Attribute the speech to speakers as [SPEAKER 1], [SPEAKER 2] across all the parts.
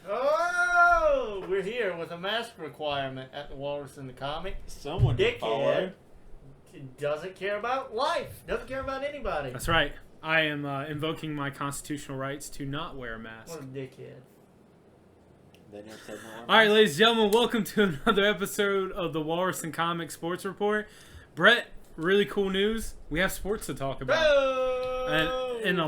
[SPEAKER 1] Oh, we're here with a mask requirement at the Walrus in the Comic.
[SPEAKER 2] Someone did follow.
[SPEAKER 1] Doesn't care about life. Doesn't care about anybody.
[SPEAKER 3] That's right. I am invoking my constitutional rights to not wear a mask.
[SPEAKER 1] What a dickhead.
[SPEAKER 2] They never said no.
[SPEAKER 3] All right, ladies and gentlemen, welcome to another episode of the Walrus and Comic Sports Report. Brett, really cool news. We have sports to talk about.
[SPEAKER 1] Oh!
[SPEAKER 3] And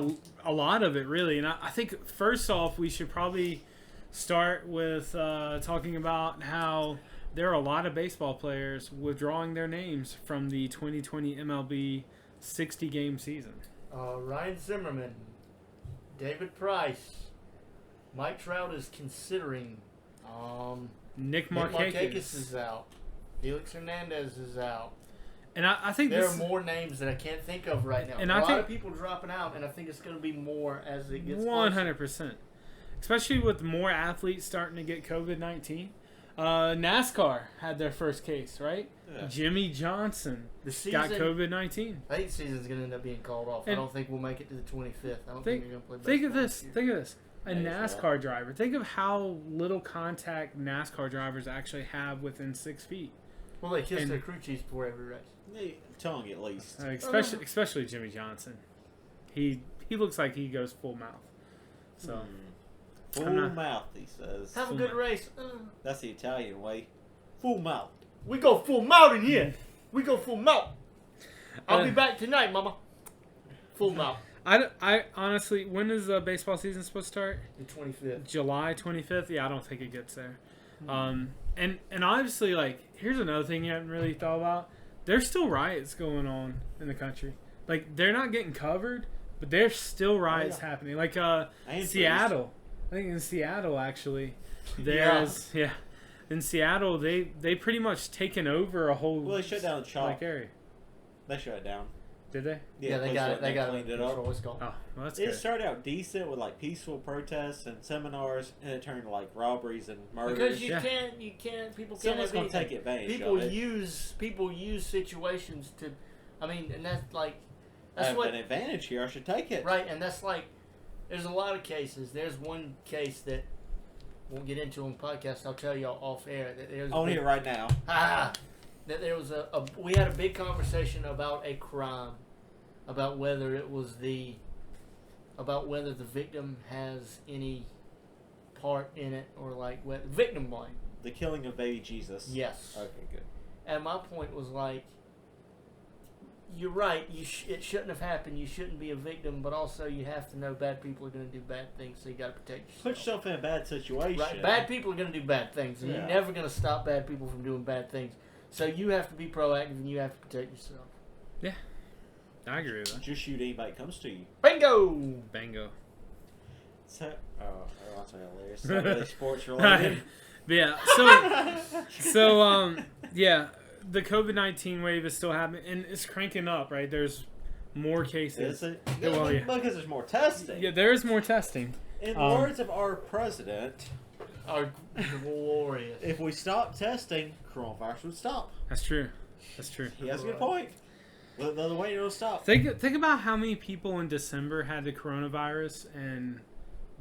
[SPEAKER 3] a lot of it, really. And I think, first off, we should probably start with talking about how there are a lot of baseball players withdrawing their names from the 2020 MLB 60-game season.
[SPEAKER 1] Ryan Zimmerman, David Price, Mike Trout is considering.
[SPEAKER 3] Nick
[SPEAKER 1] Nick
[SPEAKER 3] Markakis
[SPEAKER 1] Markakis is out. Felix Hernandez is out.
[SPEAKER 3] And I think
[SPEAKER 1] there are more names that I can't think of right now.
[SPEAKER 3] And
[SPEAKER 1] a
[SPEAKER 3] I
[SPEAKER 1] lot
[SPEAKER 3] think
[SPEAKER 1] of people dropping out, and I think it's going to be more as it gets
[SPEAKER 3] 100%. Especially with more athletes starting to get COVID-19. NASCAR had their first case, right?
[SPEAKER 2] Yeah.
[SPEAKER 3] Jimmy Johnson got COVID-19.
[SPEAKER 1] I think the season's going to end up being called off. I don't think we'll make it to the 25th. I don't think they're going to play baseball.
[SPEAKER 3] Think of this. A NASCAR driver. Think of how little contact NASCAR drivers actually have within 6 feet.
[SPEAKER 1] Well, they kiss their crew chiefs before every race.
[SPEAKER 2] Tongue at least.
[SPEAKER 3] Especially Jimmy Johnson. He looks like he goes full mouth. So
[SPEAKER 2] Full mouth, he says.
[SPEAKER 1] Have a good race.
[SPEAKER 2] That's the Italian way. Full mouth.
[SPEAKER 1] We go full mouth in here. We go full mouth. I'll be back tonight, mama. Full mouth.
[SPEAKER 3] I honestly, when is the baseball season supposed to start?
[SPEAKER 1] The 25th.
[SPEAKER 3] July 25th? Yeah, I don't think it gets there. And obviously, like, here's another thing you haven't really thought about. There's still riots going on in the country. Like, they're not getting covered, but there's still riots happening. Like, Seattle. I think in Seattle, actually, there's in Seattle, they pretty much taken over a whole
[SPEAKER 2] they shut down the shop
[SPEAKER 3] area.
[SPEAKER 2] They shut it down.
[SPEAKER 3] Did they?
[SPEAKER 1] Yeah, they got it. They got
[SPEAKER 2] cleaned it up.
[SPEAKER 1] Oh,
[SPEAKER 3] well, that's
[SPEAKER 2] it
[SPEAKER 3] good.
[SPEAKER 2] started out decent with like peaceful protests and seminars, and it turned to like robberies and murders.
[SPEAKER 1] Because you can't. People can't.
[SPEAKER 2] Someone's gonna take advantage.
[SPEAKER 1] People
[SPEAKER 2] of it.
[SPEAKER 1] People use situations to. I mean, and that's like.
[SPEAKER 2] I have an advantage here. I should take it.
[SPEAKER 1] Right, and that's like. There's a lot of cases. There's one case that won't get into on the podcast. I'll tell y'all off air that there's.
[SPEAKER 2] On here right now.
[SPEAKER 1] That there was we had a big conversation about a crime, about whether the victim has any part in it or like what victim blame.
[SPEAKER 2] The killing of baby Jesus.
[SPEAKER 1] Yes.
[SPEAKER 2] Okay, good.
[SPEAKER 1] And my point was like, you're right. It shouldn't have happened. You shouldn't be a victim, but also you have to know bad people are going to do bad things, so you got to protect yourself.
[SPEAKER 2] Put yourself in a bad situation.
[SPEAKER 1] Right. Bad people are going to do bad things, and you're never going to stop bad people from doing bad things. So you have to be proactive, and you have to protect yourself.
[SPEAKER 3] Yeah, I agree with that.
[SPEAKER 2] Just shoot anybody that comes to you.
[SPEAKER 1] Bingo.
[SPEAKER 2] So, that's hilarious. It's not really sports related.
[SPEAKER 3] But yeah. Yeah. The COVID-19 wave is still happening, and it's cranking up, right? There's more cases.
[SPEAKER 2] Is it?
[SPEAKER 3] Because
[SPEAKER 2] there's more testing.
[SPEAKER 3] Yeah, there is more testing.
[SPEAKER 2] In the words of our president,
[SPEAKER 1] our glorious.
[SPEAKER 2] If we stop testing, coronavirus would stop.
[SPEAKER 3] That's true.
[SPEAKER 2] He has a good point. The way it'll stop.
[SPEAKER 3] Think about how many people in December had the coronavirus, and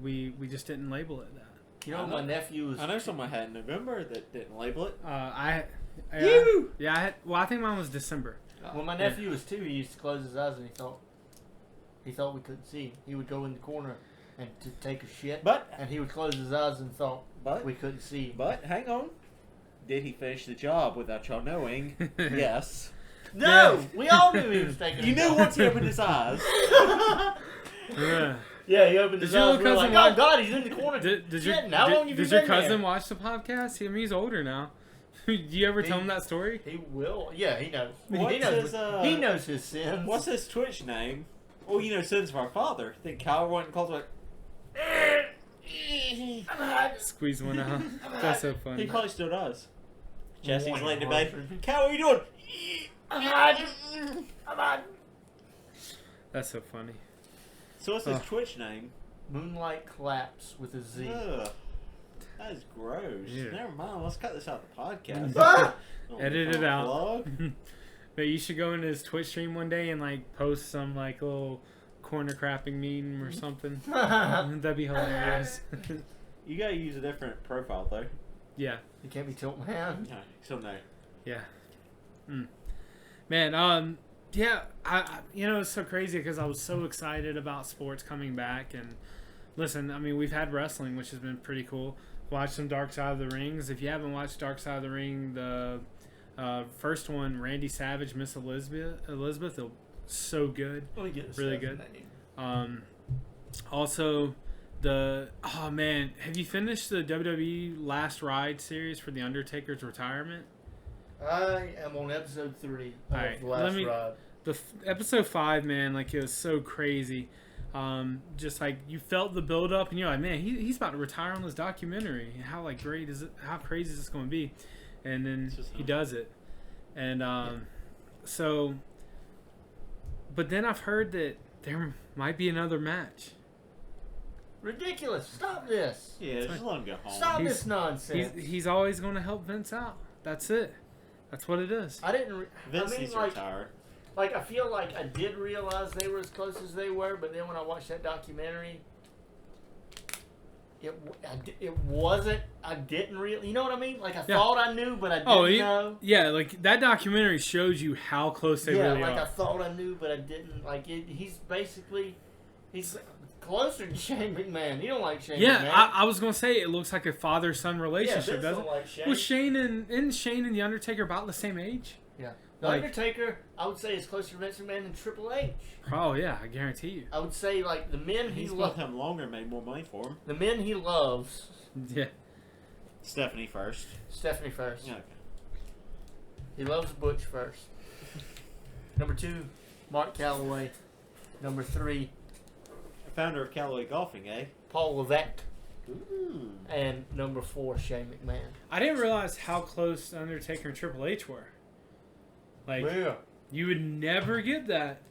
[SPEAKER 3] we just didn't label it that.
[SPEAKER 1] You know, my nephew was.
[SPEAKER 2] I know someone had in November that didn't label it.
[SPEAKER 3] I think mine was December.
[SPEAKER 1] When my nephew was 2, he used to close his eyes and he thought we couldn't see him. He would go in the corner and to take a shit, and he would close his eyes and thought we couldn't see him.
[SPEAKER 2] But hang on, did he finish the job without y'all knowing? Yes.
[SPEAKER 1] No, we all knew he was taking.
[SPEAKER 2] You knew once he opened his eyes.
[SPEAKER 1] Yeah, he opened his eyes. We were like, oh God, he's in the corner. Did
[SPEAKER 3] your cousin watch the podcast? I mean, he's older now. Do you ever tell him that story?
[SPEAKER 1] He will. Yeah, he knows.
[SPEAKER 2] He
[SPEAKER 1] knows his sins.
[SPEAKER 2] What's his Twitch name? Well, sins of our father. I think Kyle went and called like.
[SPEAKER 3] Squeeze one out. That's so funny.
[SPEAKER 2] He probably still does. Jesse's laying in bed. Kyle, what are you doing?
[SPEAKER 1] I'm on.
[SPEAKER 3] That's so funny.
[SPEAKER 2] So what's his Twitch name?
[SPEAKER 1] Moonlight Claps with a Z.
[SPEAKER 2] Ugh. That is gross. Yeah. Never mind. Let's cut this out the podcast.
[SPEAKER 3] Edit it out. But you should go into his Twitch stream one day and like post some like little corner crapping meme or something. That'd be hilarious.
[SPEAKER 2] You gotta use a different profile though.
[SPEAKER 3] Yeah.
[SPEAKER 1] You can't be Tilt Man.
[SPEAKER 2] No, so no.
[SPEAKER 3] Yeah. Man, yeah, I it's so crazy because I was so excited about sports coming back. And listen, I mean, we've had wrestling, which has been pretty cool. Watch some Dark Side of the Rings. If you haven't watched Dark Side of the Ring, the first one, Randy Savage, Miss Elizabeth, so good, really good. Also, oh man, have you finished the WWE Last Ride series for the Undertaker's retirement?
[SPEAKER 1] I am on episode 3 of the Last Ride.
[SPEAKER 3] Episode 5, man, like it was so crazy. Just like you felt the build up, and you're like, man, he's about to retire on this documentary. How like great is it? How crazy is this going to be? And then he does it, and so. But then I've heard that there might be another match.
[SPEAKER 1] Ridiculous! Stop this!
[SPEAKER 2] Yeah, just let him go home.
[SPEAKER 1] Stop this nonsense.
[SPEAKER 3] He's always going to help Vince out. That's it. That's what it is.
[SPEAKER 2] Vince needs to retire.
[SPEAKER 1] Like, I feel like I did realize they were as close as they were, but then when I watched that documentary, it wasn't. I didn't really. You know what I mean? Like, I thought I knew, but I didn't know.
[SPEAKER 3] Yeah, like, that documentary shows you how close they really are.
[SPEAKER 1] Yeah, like, I thought I knew, but I didn't. Like, he's closer to Shane McMahon. You don't like Shane McMahon.
[SPEAKER 3] Yeah, I was going to say, it looks like a father-son relationship, doesn't it?
[SPEAKER 1] Like Shane.
[SPEAKER 3] Was Shane and The Undertaker about the same age?
[SPEAKER 1] Yeah. The Undertaker, I would say, is closer to Vince McMahon than Triple H.
[SPEAKER 3] Oh, yeah, I guarantee you.
[SPEAKER 1] I would say, like, the men he loves...
[SPEAKER 2] He's him longer, made more money for him.
[SPEAKER 1] The men he loves...
[SPEAKER 3] Yeah.
[SPEAKER 2] Stephanie first.
[SPEAKER 1] Okay. He loves Butch first. Number 2, Mark Calloway. Number 3...
[SPEAKER 2] Founder of Callaway Golfing, eh?
[SPEAKER 1] Paul Levesque.
[SPEAKER 2] Ooh.
[SPEAKER 1] And number 4, Shane McMahon.
[SPEAKER 3] I didn't realize how close Undertaker and Triple H were. Like, you would never get that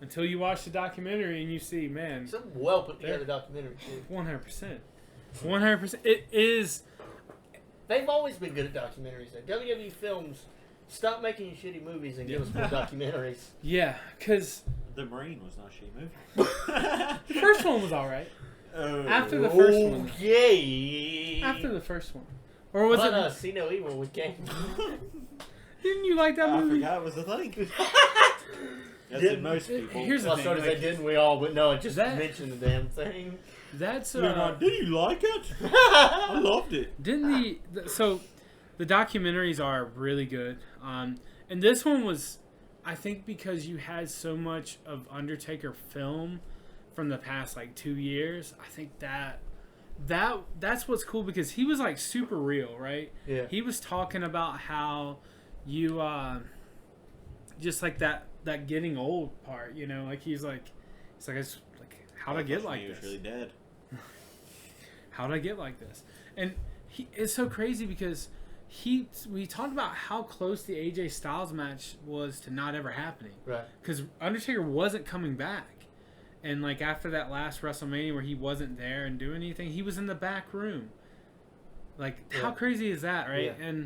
[SPEAKER 3] until you watch the documentary and you see, man.
[SPEAKER 1] It's a well put together documentary, too.
[SPEAKER 3] 100%. 100%. It is.
[SPEAKER 1] They've always been good at documentaries, though. WWE Films, stop making you shitty movies and give us more documentaries.
[SPEAKER 3] Yeah, because.
[SPEAKER 2] The Marine was not a shitty movie.
[SPEAKER 3] The first one was alright. After the first one.
[SPEAKER 1] Yay!
[SPEAKER 3] After the first one. Or was it?
[SPEAKER 1] See No Evil with Game.
[SPEAKER 3] Didn't you like that movie?
[SPEAKER 2] I forgot it was the thing. As did most people.
[SPEAKER 3] Here's the thing.
[SPEAKER 1] I started didn't we all, but no, it just mentioned the damn thing.
[SPEAKER 3] That's
[SPEAKER 2] did you like it? I loved it.
[SPEAKER 3] Didn't so the documentaries are really good. And this one was, I think, because you had so much of Undertaker film from the past like 2 years. I think that's what's cool, because he was like super real, right?
[SPEAKER 1] Yeah.
[SPEAKER 3] He was talking about how you just like that getting old part, you know, like he's like how'd I get like this?
[SPEAKER 2] He was really dead.
[SPEAKER 3] How'd I get like this? And it's so crazy because we talked about how close the AJ Styles match was to not ever happening,
[SPEAKER 1] right?
[SPEAKER 3] Because Undertaker wasn't coming back. And, like, after that last WrestleMania where he wasn't there and doing anything, he was in the back room. Like, how crazy is that, right?
[SPEAKER 1] Yeah.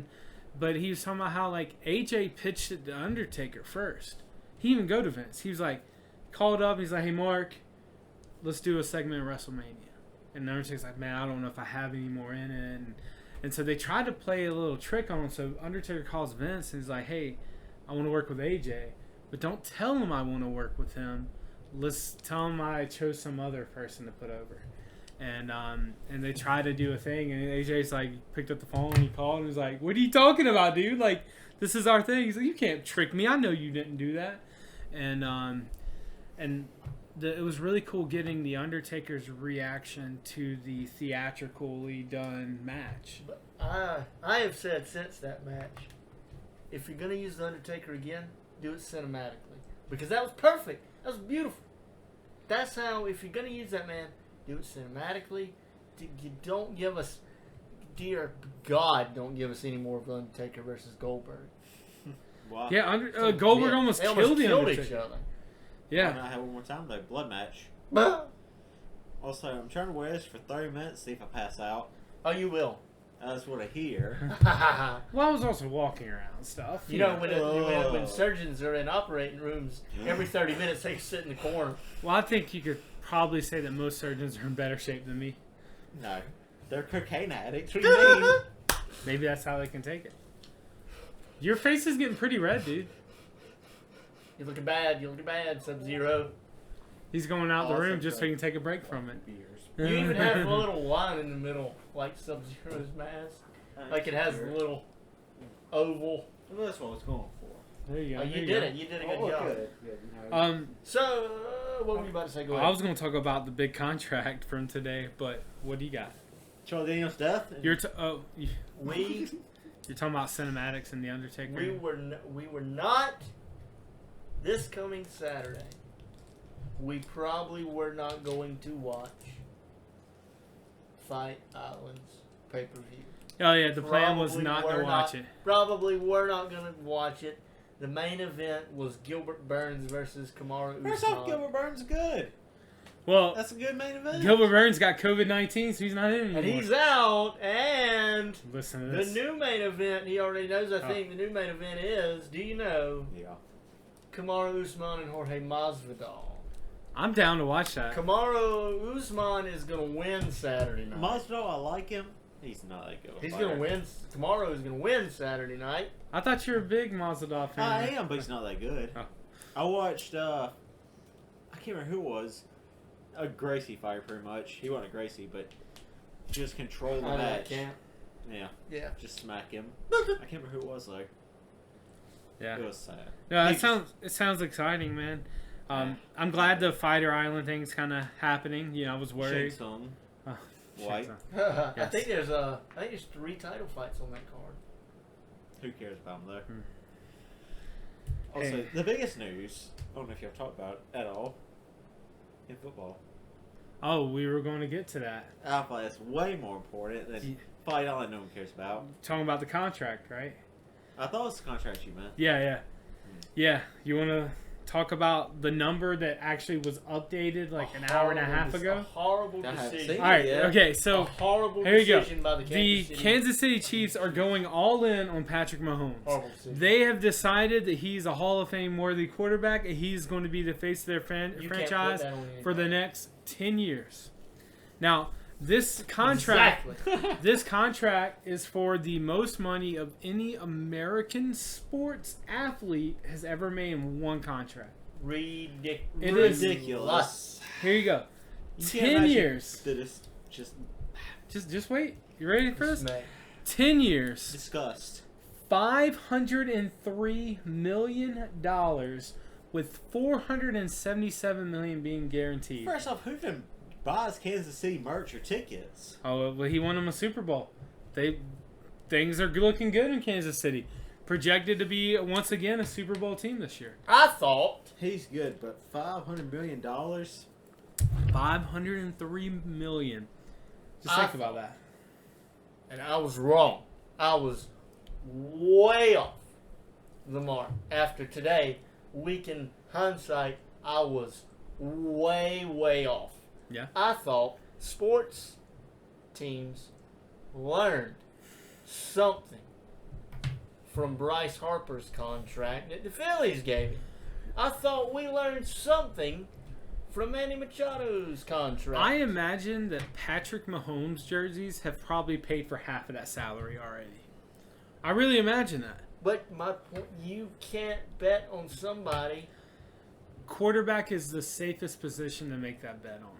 [SPEAKER 3] But he was talking about how, like, AJ pitched it to Undertaker first. He didn't even go to Vince. He was like, called up, and he's like, hey, Mark, let's do a segment of WrestleMania. And Undertaker's like, man, I don't know if I have any more in it. And so they tried to play a little trick on him. So Undertaker calls Vince, and he's like, hey, I want to work with AJ. But don't tell him I want to work with him. Let's tell him I chose some other person to put over. And they tried to do a thing, and AJ's like picked up the phone and he called and was like, what are you talking about, dude? Like, this is our thing. He's like, you can't trick me. I know you didn't do that. It was really cool getting the Undertaker's reaction to the theatrically done match.
[SPEAKER 1] But I have said since that match, if you're going to use the Undertaker again, do it cinematically, because that was perfect. That was beautiful. That's how, if you're going to use that man, do it cinematically. You don't give us, dear God, don't give us any more of Undertaker versus Goldberg.
[SPEAKER 2] Wow.
[SPEAKER 3] Yeah, Goldberg almost killed the Undertaker.
[SPEAKER 1] Each other.
[SPEAKER 2] Yeah. Why not have one more time, though? Blood match. Also, I'm trying to wear this for 30 minutes, see if I pass out.
[SPEAKER 1] Oh, you will.
[SPEAKER 2] I just want to hear.
[SPEAKER 3] Well, I was also walking around and stuff.
[SPEAKER 1] You know, when surgeons are in operating rooms, every 30 minutes they sit in the corner.
[SPEAKER 3] Well, I think you could probably say that most surgeons are in better shape than me.
[SPEAKER 2] No, they're cocaine addicts. What do you mean?
[SPEAKER 3] Maybe that's how they can take it. Your face is getting pretty red, dude.
[SPEAKER 1] You're looking bad. You're looking bad, Sub-Zero.
[SPEAKER 3] He's going out the
[SPEAKER 2] Awesome,
[SPEAKER 3] room just so he can take a break from it.
[SPEAKER 1] You even have a little line in the middle, like Sub-Zero's mask. Like it has a little oval.
[SPEAKER 2] Well, that's what I was going for.
[SPEAKER 3] There you go.
[SPEAKER 1] Oh,
[SPEAKER 3] there
[SPEAKER 1] you
[SPEAKER 3] you
[SPEAKER 1] did
[SPEAKER 3] go.
[SPEAKER 1] it. You did a good job.
[SPEAKER 2] Good. No.
[SPEAKER 1] So, what were you about to say? Go ahead.
[SPEAKER 3] I was going to talk about the big contract from today, but what do you got?
[SPEAKER 2] Charlie Daniels' death.
[SPEAKER 3] You're
[SPEAKER 1] we
[SPEAKER 3] talking about cinematics and the Undertaker.
[SPEAKER 1] we were not this coming Saturday. We probably were not going to watch Fight Island's pay-per-view.
[SPEAKER 3] Oh yeah, the plan was
[SPEAKER 1] Probably
[SPEAKER 3] not
[SPEAKER 1] were
[SPEAKER 3] to watch it.
[SPEAKER 1] Probably we're not going to watch it. The main event was Gilbert Burns versus Kamaru Usman.
[SPEAKER 2] First off, Gilbert Burns is good.
[SPEAKER 3] Well,
[SPEAKER 2] That's a good main event.
[SPEAKER 3] Gilbert Burns got COVID-19, so he's not in anymore.
[SPEAKER 1] And he's out. And
[SPEAKER 3] Listen to
[SPEAKER 1] the
[SPEAKER 3] this.
[SPEAKER 1] new main event, he already knows, I think, the new main event is, do you know,
[SPEAKER 2] Yeah.
[SPEAKER 1] Kamaru Usman and Jorge Masvidal.
[SPEAKER 3] I'm down to watch that.
[SPEAKER 1] Kamaru Usman is going to win Saturday night.
[SPEAKER 2] Masvidal, I like him. He's not that good.
[SPEAKER 1] He's going to win. Kamaru is going to win Saturday night.
[SPEAKER 3] I thought you were a big Masvidal fan.
[SPEAKER 2] I am, but he's not that good.
[SPEAKER 3] Oh.
[SPEAKER 2] I watched, I can't remember who it was. A Gracie fight, pretty much. He wasn't a Gracie, but just control the match. Yeah,
[SPEAKER 1] Yeah.
[SPEAKER 2] just smack him. I can't remember who it was, though.
[SPEAKER 3] Yeah.
[SPEAKER 2] It was sad.
[SPEAKER 3] No,
[SPEAKER 2] He
[SPEAKER 3] it sounds exciting, man. I'm glad the Fighter Island thing's kind of happening. You know, I was worried.
[SPEAKER 2] Shane Sung,
[SPEAKER 3] Oh,
[SPEAKER 2] White.
[SPEAKER 3] shit,
[SPEAKER 1] I
[SPEAKER 3] Yes.
[SPEAKER 1] think there's 3 title fights on that card.
[SPEAKER 2] Who cares about him, though?
[SPEAKER 3] Hmm.
[SPEAKER 2] Also,
[SPEAKER 3] Hey.
[SPEAKER 2] the biggest news, I don't know if y'all talked about it at all, in football.
[SPEAKER 3] Oh, we were going to get to that.
[SPEAKER 2] I thought that's way more important than Fight Island no one cares about.
[SPEAKER 3] Talking about the contract, right?
[SPEAKER 2] I thought it was the contract you meant.
[SPEAKER 3] Yeah. You want to talk about the number that actually was updated like an hour and a half ago?
[SPEAKER 1] A horrible
[SPEAKER 2] I haven't
[SPEAKER 1] decision.
[SPEAKER 2] seen
[SPEAKER 3] All right.
[SPEAKER 2] Yeah.
[SPEAKER 3] Okay.
[SPEAKER 1] A
[SPEAKER 3] So
[SPEAKER 1] horrible
[SPEAKER 3] here you go.
[SPEAKER 1] decision by the
[SPEAKER 3] the
[SPEAKER 1] Kansas City.
[SPEAKER 3] Kansas City Chiefs are going all in on Patrick Mahomes.
[SPEAKER 1] Horrible decision.
[SPEAKER 3] They have decided that he's a Hall of Fame worthy quarterback, and he's going to be the face of their
[SPEAKER 1] You can't put
[SPEAKER 3] franchise
[SPEAKER 1] that on
[SPEAKER 3] for the
[SPEAKER 1] anybody.
[SPEAKER 3] next 10 years. Now, this contract,
[SPEAKER 1] Exactly.
[SPEAKER 3] this contract is for the most money of any American sports athlete has ever made in one contract.
[SPEAKER 1] It
[SPEAKER 3] It is
[SPEAKER 2] ridiculous.
[SPEAKER 3] Here you go.
[SPEAKER 2] You can't
[SPEAKER 3] 10
[SPEAKER 2] imagine
[SPEAKER 3] years.
[SPEAKER 2] That is just
[SPEAKER 3] Just wait. You ready for this?
[SPEAKER 1] Smack.
[SPEAKER 3] 10 years.
[SPEAKER 2] disgust.
[SPEAKER 3] $503 million with $477 million being guaranteed.
[SPEAKER 2] First off, who even buys Kansas City merch or tickets?
[SPEAKER 3] Oh, well, he won them a Super Bowl. Things are looking good in Kansas City. Projected to be once again a Super Bowl team this year.
[SPEAKER 1] I thought
[SPEAKER 2] He's good, but $500 million?
[SPEAKER 3] $503 million. Just think about that.
[SPEAKER 1] and I was wrong. I was way off the mark. After today, in hindsight, I was way off.
[SPEAKER 3] Yeah.
[SPEAKER 1] I thought sports teams learned something from Bryce Harper's contract that the Phillies gave him. I thought we learned something from Manny Machado's contract.
[SPEAKER 3] I imagine that Patrick Mahomes jerseys have probably paid for half of that salary already. I really imagine that.
[SPEAKER 1] But my point, you can't bet on somebody.
[SPEAKER 3] Quarterback is the safest position to make that bet on.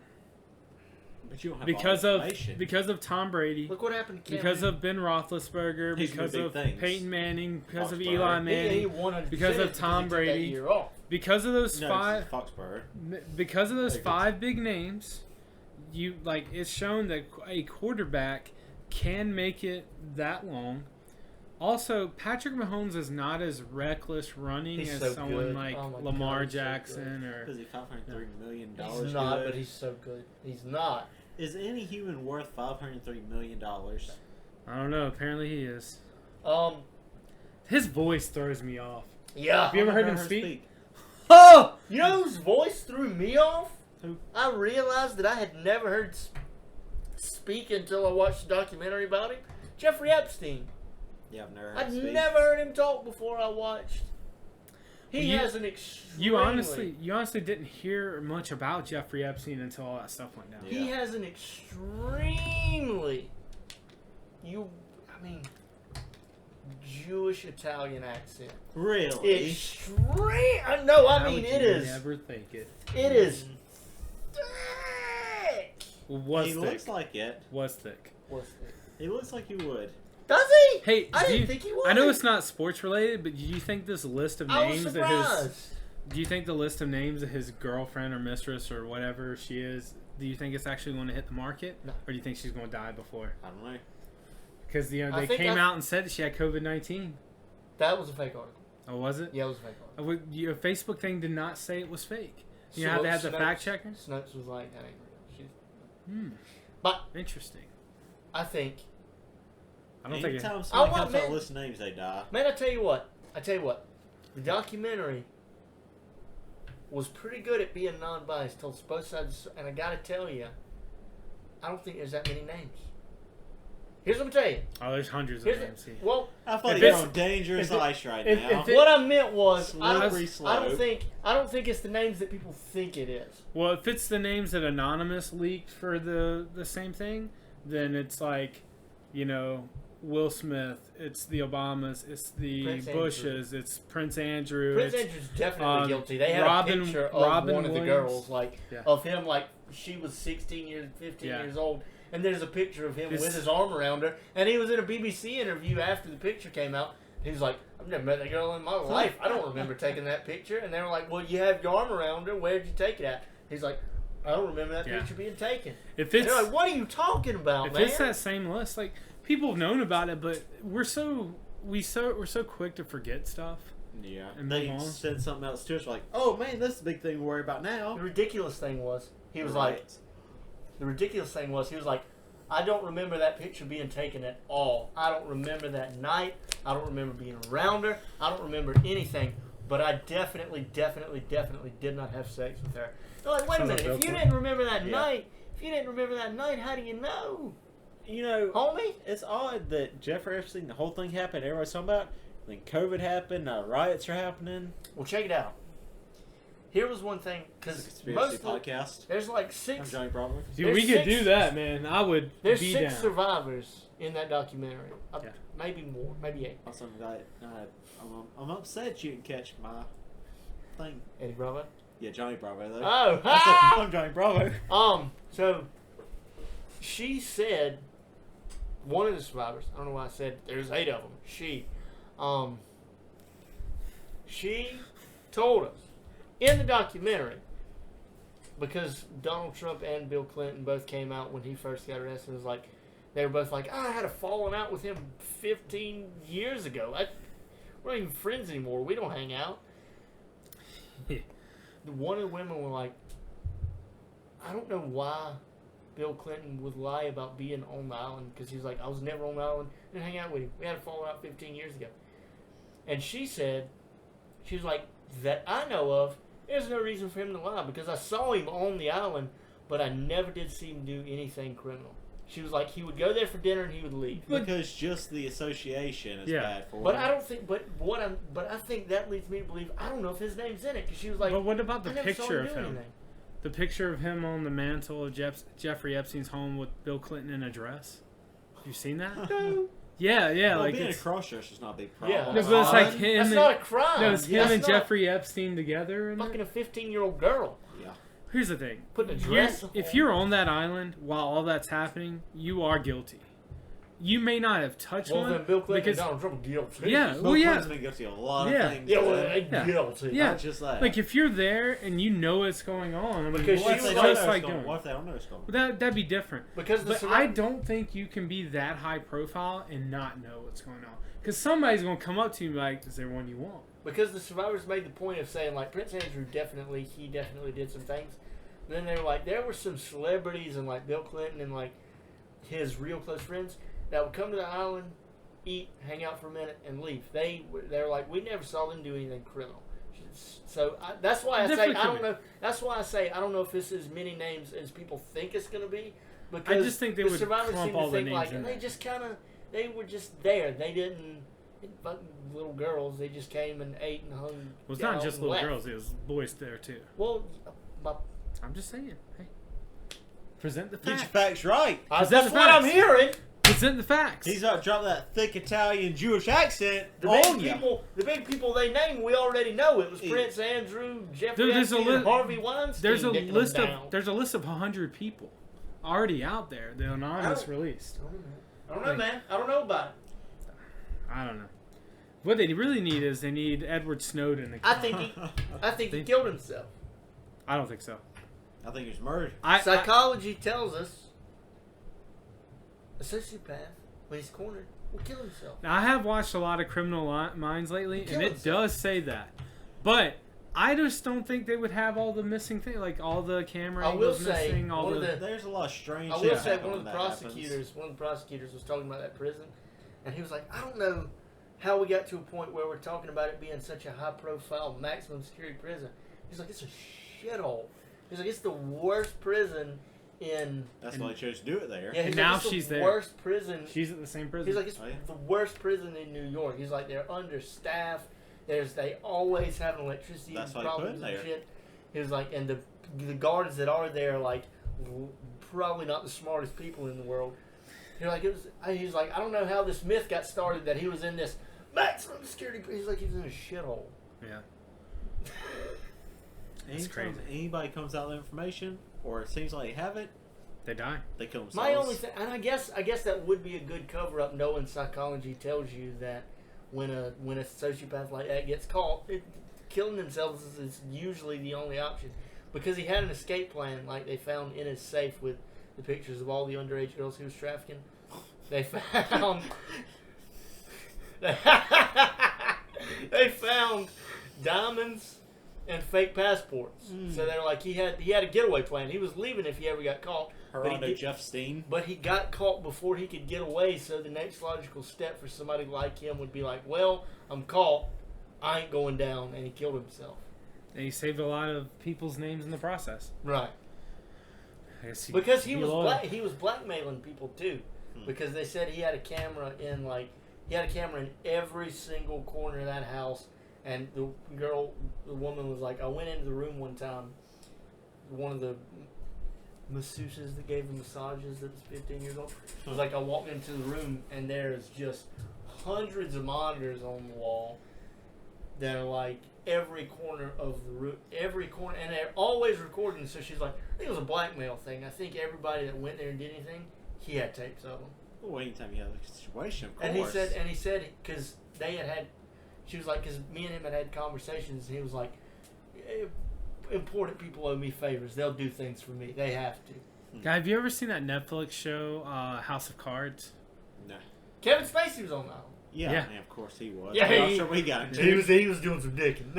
[SPEAKER 2] But you don't have
[SPEAKER 3] Because
[SPEAKER 2] all
[SPEAKER 3] of
[SPEAKER 2] the information.
[SPEAKER 3] because of Tom Brady,
[SPEAKER 1] Look what happened to Cam
[SPEAKER 3] because
[SPEAKER 1] Newton.
[SPEAKER 3] of Ben Roethlisberger,
[SPEAKER 2] He's
[SPEAKER 3] because
[SPEAKER 2] doing
[SPEAKER 3] of
[SPEAKER 2] big things.
[SPEAKER 3] Peyton Manning, because of
[SPEAKER 2] Foxborough.
[SPEAKER 3] Eli
[SPEAKER 1] He
[SPEAKER 3] Manning,
[SPEAKER 1] 100%
[SPEAKER 3] because of Tom
[SPEAKER 1] he took
[SPEAKER 3] Brady.
[SPEAKER 1] that year off.
[SPEAKER 3] because of those
[SPEAKER 2] No,
[SPEAKER 3] five,
[SPEAKER 2] it's Foxborough.
[SPEAKER 3] because of those
[SPEAKER 2] Very good.
[SPEAKER 3] five big names, it's shown that a quarterback can make it that long. Also, Patrick Mahomes is not as reckless running
[SPEAKER 1] He's
[SPEAKER 3] as
[SPEAKER 1] so
[SPEAKER 3] someone
[SPEAKER 1] good.
[SPEAKER 3] like
[SPEAKER 1] Oh my
[SPEAKER 3] Lamar
[SPEAKER 1] God, he's so
[SPEAKER 3] Jackson or
[SPEAKER 2] Is he $503 million?
[SPEAKER 1] He's not,
[SPEAKER 2] good?
[SPEAKER 1] but he's so good. He's not.
[SPEAKER 2] Is any human worth $503 million?
[SPEAKER 3] I don't know. Apparently he is.
[SPEAKER 1] Um.
[SPEAKER 3] His voice throws me off.
[SPEAKER 1] Yeah.
[SPEAKER 3] Have you ever
[SPEAKER 2] I've
[SPEAKER 3] heard
[SPEAKER 2] never
[SPEAKER 3] him speak?
[SPEAKER 1] Oh! You know whose voice threw me off?
[SPEAKER 3] Who?
[SPEAKER 1] I realized that I had never heard speak until I watched the documentary about him. Jeffrey Epstein.
[SPEAKER 2] Yeah, I've never heard
[SPEAKER 1] I'd
[SPEAKER 2] him speak.
[SPEAKER 1] never heard him talk before I watched. He has an extremely...
[SPEAKER 3] You honestly didn't hear much about Jeffrey Epstein until all that stuff went down.
[SPEAKER 2] Yeah.
[SPEAKER 1] He has an extremely... Jewish Italian accent.
[SPEAKER 2] Really?
[SPEAKER 1] Extreme. No, I mean it is.
[SPEAKER 3] Never think it.
[SPEAKER 1] It is thick.
[SPEAKER 3] Was
[SPEAKER 2] he
[SPEAKER 3] thick.
[SPEAKER 2] looks like it.
[SPEAKER 3] Was thick.
[SPEAKER 1] What's thick?
[SPEAKER 2] He looks like he would.
[SPEAKER 1] Does he?
[SPEAKER 3] Hey,
[SPEAKER 1] I didn't think he would.
[SPEAKER 3] I know it's not sports related, but do you think this list of
[SPEAKER 1] I was
[SPEAKER 3] names
[SPEAKER 1] surprised.
[SPEAKER 3] do you think the list of names of his girlfriend or mistress or whatever she is, do you think it's actually going to hit the market?
[SPEAKER 1] No.
[SPEAKER 3] Or do you think she's going to die before?
[SPEAKER 2] I don't know.
[SPEAKER 3] Because they
[SPEAKER 1] I think
[SPEAKER 3] came out and said that she had COVID-19.
[SPEAKER 1] That was a fake article.
[SPEAKER 3] Oh, was it?
[SPEAKER 1] Yeah, it was a fake article.
[SPEAKER 3] Your Facebook thing did not say it was fake. You know how they had the fact checkers?
[SPEAKER 1] Snopes was like, that ain't real. But
[SPEAKER 3] Interesting.
[SPEAKER 1] I think,
[SPEAKER 3] I don't think it.
[SPEAKER 2] Anytime somebody
[SPEAKER 1] want
[SPEAKER 2] comes out
[SPEAKER 1] men-
[SPEAKER 2] list names, they die.
[SPEAKER 1] man, I tell you what, the documentary was pretty good at being non-biased, told both sides, and I gotta tell you, I don't think there's that many names. Here's what I'm telling you.
[SPEAKER 3] Oh, there's hundreds of
[SPEAKER 1] Here's
[SPEAKER 3] names here.
[SPEAKER 1] well,
[SPEAKER 2] I feel like
[SPEAKER 3] If
[SPEAKER 2] you're
[SPEAKER 3] it's-
[SPEAKER 2] on dangerous
[SPEAKER 3] if it-
[SPEAKER 2] ice right
[SPEAKER 3] if-
[SPEAKER 2] now.
[SPEAKER 3] if it-
[SPEAKER 1] what I meant was,
[SPEAKER 2] Slippery
[SPEAKER 1] I
[SPEAKER 2] slope.
[SPEAKER 1] don't think it's the names that people think it is.
[SPEAKER 3] Well, if it's the names that Anonymous leaked for the same thing, then it's like, Will Smith, it's the Obamas, it's the
[SPEAKER 1] Prince
[SPEAKER 3] Bushes, it's Prince Andrew.
[SPEAKER 1] Prince
[SPEAKER 3] it's,
[SPEAKER 1] Andrew's definitely guilty. They had
[SPEAKER 3] Robin-
[SPEAKER 1] a picture of
[SPEAKER 3] Robin
[SPEAKER 1] one of the
[SPEAKER 3] Williams.
[SPEAKER 1] girls,
[SPEAKER 3] Yeah.
[SPEAKER 1] of him, she was 15 years old, and there's a picture of him with his arm around her, and he was in a BBC interview after the picture came out. He was like, I've never met that girl in my life. I don't remember taking that picture. And they were like, well, you have your arm around her. Where'd you take it at? He's like, I don't remember that picture being taken.
[SPEAKER 3] If
[SPEAKER 1] And
[SPEAKER 3] it's
[SPEAKER 1] they're like, what are you talking about,
[SPEAKER 3] if
[SPEAKER 1] man?
[SPEAKER 3] it's that same list, like people have known about it, but we're so quick to forget stuff.
[SPEAKER 2] Yeah.
[SPEAKER 3] And
[SPEAKER 2] They
[SPEAKER 3] move on.
[SPEAKER 2] said something else to us like, oh man, that's the big thing to worry about now.
[SPEAKER 1] The ridiculous thing was, he was
[SPEAKER 2] Right.
[SPEAKER 1] like, I don't remember that picture being taken at all. I don't remember that night. I don't remember being around her. I don't remember anything. But I definitely did not have sex with her. They're like, wait a minute. If you didn't remember that night, how do you know? Homie?
[SPEAKER 2] It's odd that Jeffrey Epstein, the whole thing happened, everybody's talking about, then COVID happened, riots are happening.
[SPEAKER 1] Well, check it out. Here was one thing,
[SPEAKER 2] It's a
[SPEAKER 1] because
[SPEAKER 2] conspiracy podcast.
[SPEAKER 1] there's like
[SPEAKER 2] I'm
[SPEAKER 1] six.
[SPEAKER 2] Johnny Bravo.
[SPEAKER 3] Dude,
[SPEAKER 1] There's
[SPEAKER 3] we could
[SPEAKER 1] 6
[SPEAKER 3] do that, man. I would
[SPEAKER 1] There's
[SPEAKER 3] be
[SPEAKER 1] 6
[SPEAKER 3] down.
[SPEAKER 1] survivors in that documentary.
[SPEAKER 3] Yeah.
[SPEAKER 1] Maybe more, maybe 8.
[SPEAKER 2] Awesome guy. I'm upset you didn't catch my thing.
[SPEAKER 1] Eddie Bravo.
[SPEAKER 2] Yeah, Johnny Bravo though.
[SPEAKER 1] Oh,
[SPEAKER 2] I'm Johnny Bravo.
[SPEAKER 1] So she said, one of the survivors, I don't know why I said there's 8 of them. She told us in the documentary, because Donald Trump and Bill Clinton both came out when he first got arrested, was like, they were both like, I had a falling out with him 15 years ago. We're not even friends anymore. We don't hang out. One of the women were like, I don't know why Bill Clinton would lie about being on the island, because he's like, I was never on the island, didn't hang out with him. We had a falling out 15 years ago. And she said, she was like, that I know of, there's no reason for him to lie, because I saw him on the island, but I never did see him do anything criminal. She was like, he would go there for dinner and he would leave.
[SPEAKER 2] Because just the association is bad for
[SPEAKER 1] But
[SPEAKER 2] him.
[SPEAKER 1] I don't think. But I think that leads me to believe. I don't know if his name's in it, because she was like.
[SPEAKER 3] But what about the
[SPEAKER 1] I never saw
[SPEAKER 3] picture
[SPEAKER 1] him
[SPEAKER 3] of
[SPEAKER 1] do
[SPEAKER 3] him?
[SPEAKER 1] anything.
[SPEAKER 3] The picture of him on the mantle of Jeffrey Epstein's home with Bill Clinton in a dress. You seen that?
[SPEAKER 1] No.
[SPEAKER 3] Yeah,
[SPEAKER 2] Well,
[SPEAKER 3] like
[SPEAKER 2] being a
[SPEAKER 3] it's,
[SPEAKER 2] cross-dresser is not a big problem.
[SPEAKER 1] Yeah.
[SPEAKER 3] no, but it's like him.
[SPEAKER 1] That's not a crime.
[SPEAKER 3] No, it's him
[SPEAKER 1] That's
[SPEAKER 3] and
[SPEAKER 1] not
[SPEAKER 3] Jeffrey Epstein together. In
[SPEAKER 1] Fucking
[SPEAKER 3] it.
[SPEAKER 1] a 15-year-old girl
[SPEAKER 2] Yeah.
[SPEAKER 3] Here's the thing:
[SPEAKER 1] putting a dress.
[SPEAKER 3] if you're on that island while all that's happening, you are guilty. You may not have touched
[SPEAKER 1] well,
[SPEAKER 3] one
[SPEAKER 1] then Bill Clinton
[SPEAKER 3] because
[SPEAKER 1] and Donald Trump are guilty.
[SPEAKER 3] Yeah.
[SPEAKER 2] Bill
[SPEAKER 3] Well, yeah.
[SPEAKER 2] Clinton's been guilty of a lot
[SPEAKER 3] Yeah.
[SPEAKER 2] of things.
[SPEAKER 1] Yeah, well,
[SPEAKER 2] today.
[SPEAKER 1] they're guilty.
[SPEAKER 3] Yeah.
[SPEAKER 2] Not just that.
[SPEAKER 3] like if you're there and you know what's going on, I mean,
[SPEAKER 1] Because
[SPEAKER 2] what if
[SPEAKER 1] she
[SPEAKER 2] they
[SPEAKER 1] was
[SPEAKER 2] don't
[SPEAKER 3] just
[SPEAKER 2] know
[SPEAKER 3] like
[SPEAKER 2] it's going?
[SPEAKER 3] doing.
[SPEAKER 2] What if they don't know it's going?
[SPEAKER 3] Well, that'd be different.
[SPEAKER 1] Because the
[SPEAKER 3] But I don't think you can be that high profile and not know what's going on. Because somebody's going to come up to you and be like, is there one you want?
[SPEAKER 1] Because the survivors made the point of saying, like, Prince Andrew definitely did some things. But then they were like, there were some celebrities and like Bill Clinton and like his real close friends that would come to the island, eat, hang out for a minute, and leave. They're like, we never saw them do anything criminal. So that's why I say
[SPEAKER 3] Definitely
[SPEAKER 1] I don't
[SPEAKER 3] could
[SPEAKER 1] know. That's why I say I don't know if this is as many names as people think it's going to be. Because
[SPEAKER 3] I just think they
[SPEAKER 1] the
[SPEAKER 3] would
[SPEAKER 1] survivors
[SPEAKER 3] clump
[SPEAKER 1] seem
[SPEAKER 3] all
[SPEAKER 1] to
[SPEAKER 3] the
[SPEAKER 1] think
[SPEAKER 3] names
[SPEAKER 1] like,
[SPEAKER 3] in
[SPEAKER 1] and they
[SPEAKER 3] there.
[SPEAKER 1] just kind of They were just there. They didn't fucking little girls. They just came and ate and hung.
[SPEAKER 3] Well, it's not just little
[SPEAKER 1] left.
[SPEAKER 3] girls. It was boys there too.
[SPEAKER 1] Well,
[SPEAKER 3] I'm just saying. Hey, present the
[SPEAKER 2] Get your
[SPEAKER 3] facts.
[SPEAKER 2] facts right.
[SPEAKER 1] that's
[SPEAKER 3] the
[SPEAKER 1] what I'm
[SPEAKER 3] facts.
[SPEAKER 1] hearing.
[SPEAKER 3] Present the facts.
[SPEAKER 2] He's not dropping that thick Italian Jewish accent
[SPEAKER 1] The
[SPEAKER 2] on
[SPEAKER 1] big
[SPEAKER 2] you.
[SPEAKER 1] people, the big people they named, we already know. It was
[SPEAKER 2] Yeah.
[SPEAKER 1] Prince Andrew, Jeffrey
[SPEAKER 3] There's a
[SPEAKER 1] Epstein, and
[SPEAKER 3] li-
[SPEAKER 1] Harvey Weinstein.
[SPEAKER 3] There's a
[SPEAKER 1] dicking
[SPEAKER 3] list
[SPEAKER 1] them
[SPEAKER 3] of
[SPEAKER 1] down.
[SPEAKER 3] there's a list of 100 people already out there. The anonymous released.
[SPEAKER 1] I don't know, man. I don't know about it.
[SPEAKER 3] I don't know. What they really need is they need Edward Snowden. To
[SPEAKER 1] I think he killed himself.
[SPEAKER 3] I don't think so.
[SPEAKER 2] I think he was murdered.
[SPEAKER 1] Psychology tells us a sociopath, when he's cornered, will kill himself.
[SPEAKER 3] Now, I have watched a lot of Criminal Minds lately,
[SPEAKER 1] Kill
[SPEAKER 3] and it
[SPEAKER 1] himself.
[SPEAKER 3] does say that. But I just don't think they would have all the missing things, like all the camera
[SPEAKER 1] I will
[SPEAKER 3] angles
[SPEAKER 1] say,
[SPEAKER 3] missing, all
[SPEAKER 1] one of
[SPEAKER 3] the.
[SPEAKER 2] There's a lot of strange
[SPEAKER 1] I
[SPEAKER 2] shit
[SPEAKER 1] will say
[SPEAKER 2] happen
[SPEAKER 1] one
[SPEAKER 2] when
[SPEAKER 1] of the
[SPEAKER 2] that happens.
[SPEAKER 1] prosecutors was talking about that prison, and he was like, I don't know how we got to a point where we're talking about it being such a high-profile, maximum security prison. He's like, it's a shithole. He's like, it's the worst prison in.
[SPEAKER 2] That's why they chose to do it there.
[SPEAKER 1] Yeah, he's
[SPEAKER 3] And
[SPEAKER 1] like,
[SPEAKER 3] now
[SPEAKER 1] it's the
[SPEAKER 3] she's there.
[SPEAKER 1] worst prison.
[SPEAKER 3] She's at the same prison.
[SPEAKER 1] He's like, it's
[SPEAKER 2] Oh, yeah.
[SPEAKER 1] the worst prison in New York. He's like, they're understaffed. They always have electricity
[SPEAKER 2] That's why they put
[SPEAKER 1] problems
[SPEAKER 2] it
[SPEAKER 1] and
[SPEAKER 2] there.
[SPEAKER 1] shit. He was like, and the guards that are there, like, probably not the smartest people in the world. He's like, I don't know how this myth got started that he was in this maximum security. He's like, he's in a shithole.
[SPEAKER 3] Yeah.
[SPEAKER 2] Anytime
[SPEAKER 3] crazy.
[SPEAKER 2] anybody comes out with information, or it seems like they have it,
[SPEAKER 3] They die.
[SPEAKER 2] they kill themselves.
[SPEAKER 1] My only thing, and I guess that would be a good cover up, knowing psychology tells you that when a sociopath like that gets caught, killing themselves is usually the only option, because he had an escape plan, like they found in his safe with the pictures of all the underage girls he was trafficking. They found they found diamonds and fake passports. So they're like, he had a getaway plan. He was leaving if he ever got caught.
[SPEAKER 2] Gerardo Jeff Steen.
[SPEAKER 1] But he got caught before he could get away, so the next logical step for somebody like him would be like, well, I'm caught, I ain't going down, and he killed himself.
[SPEAKER 3] And he saved a lot of people's names in the process.
[SPEAKER 1] Right.
[SPEAKER 3] I guess
[SPEAKER 1] Because he was
[SPEAKER 3] loyal.
[SPEAKER 1] he was blackmailing people too. Because they said he had a camera in every single corner of that house, and the woman was like, I went into the room one time, one of the masseuses that gave the massages that was 15 years old. It was like, I walked into the room and there's just hundreds of monitors on the wall that are like every corner of the room, and they're always recording. So she's like, I think it was a blackmail thing. I think everybody that went there and did anything, he had tapes of them.
[SPEAKER 2] Well, anytime you have a situation, of course.
[SPEAKER 1] And he said, because they had, she was like, because me and him had conversations, and he was like, important people owe me favors. They'll do things for me. They have to.
[SPEAKER 3] Guy, have you ever seen that Netflix show, House of Cards?
[SPEAKER 2] No.
[SPEAKER 1] Kevin Spacey was on that one.
[SPEAKER 2] Yeah,
[SPEAKER 3] Yeah.
[SPEAKER 2] man, of course he was.
[SPEAKER 1] Yeah,
[SPEAKER 2] I'm
[SPEAKER 1] he-
[SPEAKER 2] sure we got him.
[SPEAKER 1] He was doing some dicking.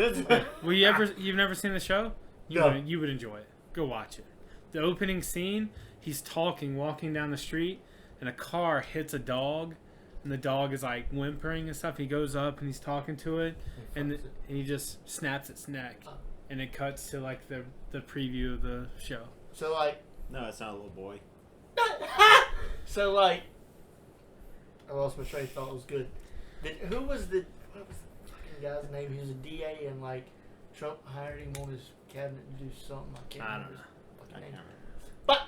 [SPEAKER 3] You've never seen the show?
[SPEAKER 1] No.
[SPEAKER 3] You would enjoy it. Go watch it. The opening scene, he's walking down the street, and a car hits a dog, and the dog is like whimpering and stuff. He goes up and he's talking to it, and he just snaps its neck, and it cuts to like the preview of the show.
[SPEAKER 1] So like,
[SPEAKER 2] No, it's not a little boy.
[SPEAKER 1] so like, I lost my train of thought. It was good. What was the fucking guy's name? He was a DA, and like Trump hired him on his cabinet to do something. I can't
[SPEAKER 3] I
[SPEAKER 1] remember
[SPEAKER 3] don't
[SPEAKER 1] his
[SPEAKER 2] I
[SPEAKER 1] fucking
[SPEAKER 2] can't
[SPEAKER 1] name.
[SPEAKER 2] remember.
[SPEAKER 1] But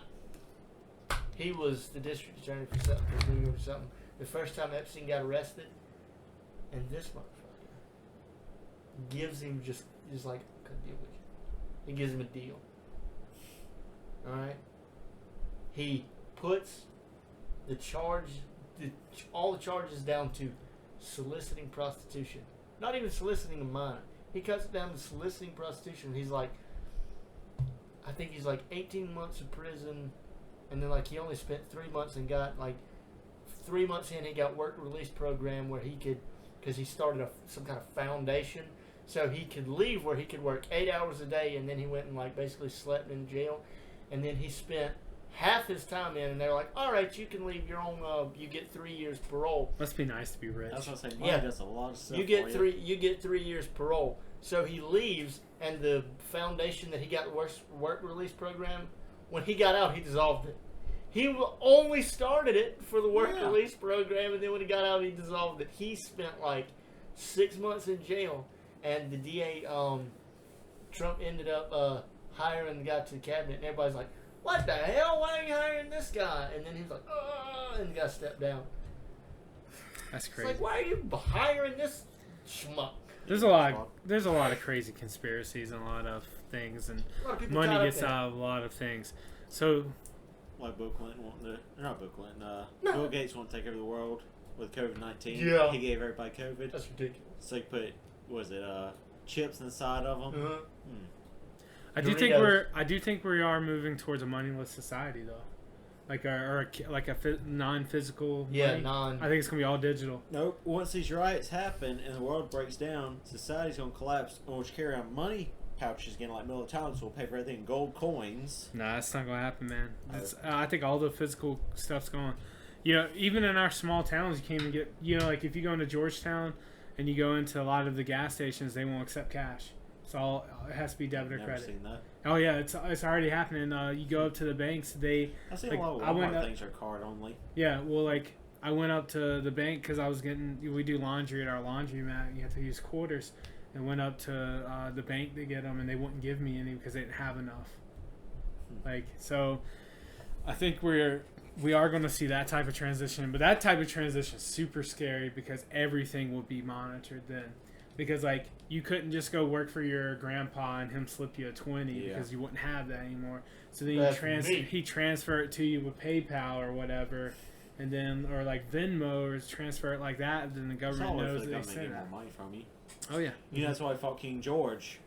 [SPEAKER 1] he was the district attorney for something, for New York or something. The first time Epstein got arrested, and this motherfucker gives him just like, I could deal with you. He gives him a deal. All right. He puts all the charges down to soliciting prostitution. Not even soliciting a minor. He cuts it down to soliciting prostitution. He's like, I think he's like 18 months of prison, and then like he only spent 3 months and got like 3 months in he got work release program where he could, because he started some kind of foundation, so he could leave where he could work 8 hours a day, and then he went and like basically slept in jail, and then he spent half his time in, and they're like, all right, you can leave your own, you get 3 years parole.
[SPEAKER 3] Must be nice to be rich.
[SPEAKER 2] That's what I'm saying. Money
[SPEAKER 1] Yeah.
[SPEAKER 2] does a lot of stuff.
[SPEAKER 1] You get
[SPEAKER 2] for
[SPEAKER 1] you get 3 years parole. So he leaves, and the foundation that he got the work release program, when he got out, he dissolved it. He only started it for the work
[SPEAKER 2] Yeah.
[SPEAKER 1] release program, and then when he got out, he dissolved it. He spent like 6 months in jail, and the DA, Trump ended up hiring the guy to the cabinet, and everybody's like, "What the hell? Why are you hiring this guy?" And then he was like, and the guy stepped down.
[SPEAKER 3] That's
[SPEAKER 1] It's
[SPEAKER 3] crazy.
[SPEAKER 1] like, why are you hiring this schmuck?
[SPEAKER 3] There's a lot of crazy conspiracies and a lot of things, and
[SPEAKER 1] A lot of people
[SPEAKER 3] money
[SPEAKER 1] caught up
[SPEAKER 3] gets
[SPEAKER 1] in it.
[SPEAKER 3] out of a lot of things. So
[SPEAKER 2] Like Bill Clinton wanting to, not Bill Clinton,
[SPEAKER 1] No.
[SPEAKER 2] Bill Gates wanting to take over the world with COVID-19.
[SPEAKER 1] Yeah.
[SPEAKER 2] He gave everybody COVID.
[SPEAKER 1] That's ridiculous.
[SPEAKER 2] So he put, chips inside of them.
[SPEAKER 1] Uh-huh.
[SPEAKER 3] I do think we are moving towards a moneyless society, though, like a non-physical.
[SPEAKER 1] Yeah,
[SPEAKER 3] money. I think it's gonna be all digital.
[SPEAKER 2] Nope. Once these riots happen and the world breaks down, society's gonna collapse. And we'll just carry on money pouches again, like Middle Town, so we'll pay for everything in gold coins.
[SPEAKER 3] Nah, that's not gonna happen, man.
[SPEAKER 2] No.
[SPEAKER 3] I think all the physical stuff's gone. You know, even in our small towns, you can't even get. You know, like if you go into Georgetown and you go into a lot of the gas stations, they won't accept cash. It has to be debit or
[SPEAKER 2] Never
[SPEAKER 3] credit.
[SPEAKER 2] seen that.
[SPEAKER 3] Oh yeah, it's already happening. You go up to the banks,
[SPEAKER 2] I've seen
[SPEAKER 3] like,
[SPEAKER 2] a lot
[SPEAKER 3] I
[SPEAKER 2] of
[SPEAKER 3] went
[SPEAKER 2] Walmart
[SPEAKER 3] up-
[SPEAKER 2] things are card only.
[SPEAKER 3] yeah. Well, like I went up to the bank because we do laundry at our laundromat. You have to use quarters, and went up to the bank to get them, and they wouldn't give me any because they didn't have enough. Like so, I think we are going to see that type of transition, but that type of transition is super scary because everything will be monitored then. Because like you couldn't just go work for your grandpa and him slip you a 20
[SPEAKER 2] Yeah.
[SPEAKER 3] because you wouldn't have that anymore. So then
[SPEAKER 1] That's me.
[SPEAKER 3] he transfer it to you with PayPal or whatever, and then or like Venmo or transfer it like that. And then the
[SPEAKER 2] It's
[SPEAKER 3] government
[SPEAKER 2] all over
[SPEAKER 3] knows
[SPEAKER 2] the
[SPEAKER 3] they
[SPEAKER 2] government
[SPEAKER 3] sent
[SPEAKER 2] get
[SPEAKER 3] it.
[SPEAKER 2] more money from you.
[SPEAKER 3] Oh yeah.
[SPEAKER 2] You know that's why I fought King George.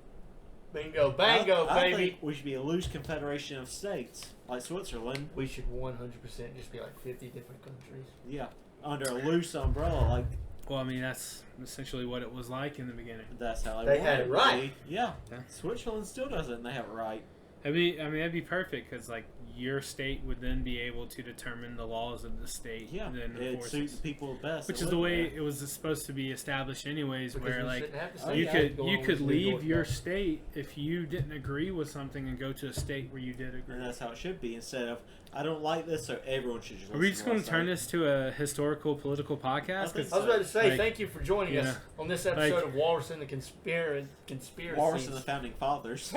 [SPEAKER 1] Bingo, bango,
[SPEAKER 2] I
[SPEAKER 1] baby.
[SPEAKER 2] think we should be a loose confederation of states, like Switzerland.
[SPEAKER 1] We should 100% just be like 50 different countries.
[SPEAKER 2] Yeah, under a loose umbrella, like
[SPEAKER 3] Well, I mean that's essentially what it was like in the beginning.
[SPEAKER 2] that's how
[SPEAKER 1] They
[SPEAKER 2] want
[SPEAKER 1] had it
[SPEAKER 2] to
[SPEAKER 1] right.
[SPEAKER 2] be. Yeah.
[SPEAKER 3] Yeah.
[SPEAKER 2] Switzerland still doesn't, and they have it right.
[SPEAKER 3] That'd be perfect because like your state would then be able to determine the laws of the state.
[SPEAKER 2] Yeah,
[SPEAKER 3] and then
[SPEAKER 2] it
[SPEAKER 3] enforce
[SPEAKER 2] suits the people best.
[SPEAKER 3] Which
[SPEAKER 2] that
[SPEAKER 3] is the
[SPEAKER 2] live
[SPEAKER 3] way
[SPEAKER 2] there.
[SPEAKER 3] it was supposed to be established, anyways.
[SPEAKER 1] Because
[SPEAKER 3] Where
[SPEAKER 1] we
[SPEAKER 3] like
[SPEAKER 1] shouldn't have to
[SPEAKER 2] Oh,
[SPEAKER 1] say
[SPEAKER 3] you
[SPEAKER 2] yeah.
[SPEAKER 1] that.
[SPEAKER 3] could leave your state if you didn't agree with something and go to a state where you did agree.
[SPEAKER 2] And that's how it should be. Instead of I don't like this, so everyone should just.
[SPEAKER 3] Are we
[SPEAKER 2] listen
[SPEAKER 3] just
[SPEAKER 2] to
[SPEAKER 3] going
[SPEAKER 2] what
[SPEAKER 3] to
[SPEAKER 2] I
[SPEAKER 3] turn
[SPEAKER 2] say.
[SPEAKER 3] this to a historical political podcast?
[SPEAKER 2] think
[SPEAKER 3] 'Cause
[SPEAKER 1] I was about to say,
[SPEAKER 3] Like,
[SPEAKER 1] thank you for joining us on this episode
[SPEAKER 3] like-
[SPEAKER 1] of Walrus and the Conspiracy.
[SPEAKER 2] Walrus and the Founding Fathers?